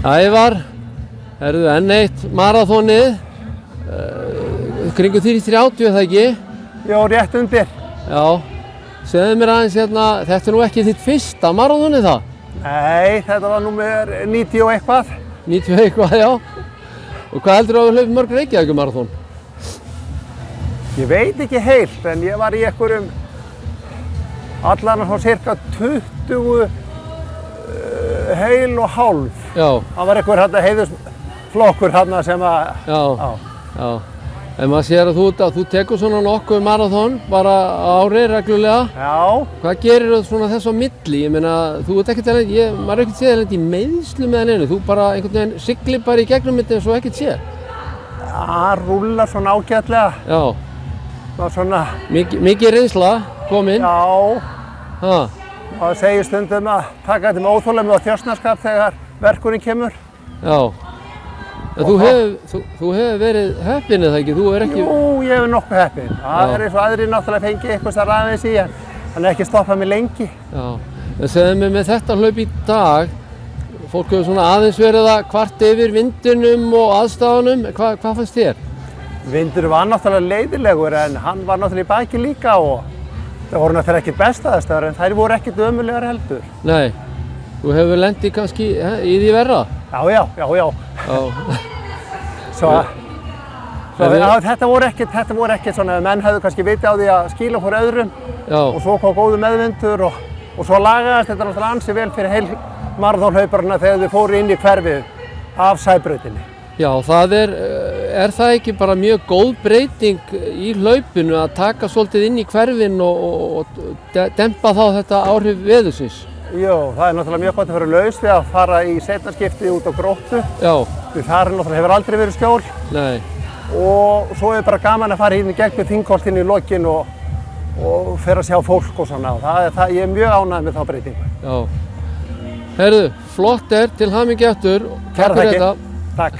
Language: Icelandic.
Ævar, herðu enn eitt maraþonið, kringu 3:30 er það ekki? Já, rétt undir. Já, segðu mér aðeins hérna, þetta er nú ekki þitt fyrsta maraþonið það? Nei, þetta var númer 90 og eitthvað. 90 eitthvað, já. Og hvað heldur þú að hlaupið mörg Reykjavíkur maraþon? Ég veit ekki heilt, en ég var í einhverjum allan á cirka 20 heil og hálf. Já. Það var einhver heiðusflokkur sem að... Já. En maður sér að þú tekur svona nokkuð maraþon bara á ári reglulega. Já. Hvað gerir þú svona þess á milli? Ég meina, þú ert ekkert að maður er ekkert séð að lenda í meiðslu með hann einu. Þú bara einhvern veginn siglir bara í gegnum þetta eins og ekkert séð. Það rúlar svona ágætlega. Já. Það var svona... Mikið reynsla kominn. Já. Það segir stundum að taka þetta með óþolum og þjóstnarskap þegar verkurinn kemur. Já. En þú hefur verið heppinn eða ekki? Þú er ekki... Jú, ég hef nokkuð heppinn. Það er eins og aðrir náttúrulega fengi eitthvað starf aðeins í, en hann er ekki stoppað mig lengi. Já. En segðu mér með þetta hlaup í dag, fólk hefur svona aðeins verið að kvarta yfir vindinum og aðstafanum. Hvað fannst þér? Vindurinn var náttúrulega leiðilegur, en hann var náttúrulega í baki líka og það voru náttúrulega ekkert bestaðastöður, en þær voru ekkert ömurlegar heldur. Nei. Þú hefur lendið kannski í því verra? Já. Þetta voru ekkert svona, menn hefðu kannski vitið á því að skýla fyrir öðrum. Já. Og svo kom góður meðvindur og svo lagaðist þetta náttúrulega ansi vel fyrir heil maraþonhlauparana þegar þau fóru inn í hverfið af Sæbrautinni. Já, það er það ekki bara mjög góð breyting í hlaupinu að taka svolítið inn í hverfin og dempa þá þetta áhrif veðursins? Jú, það er náttúrulega mjög gott að vera laus við að fara í seinna skipti út á Gróttu. Já. Því þar náttúrulega hefur aldrei verið skjól. Nei. Og svo er bara gaman að fara inn í gegnum Þingholtinn í lokin og fer að sjá fólk og svona. Ég er mjög ánægð með þá breytingu. Já. Heyrðu, flott til hamingju aftur. Takk fyrir þetta. Takk.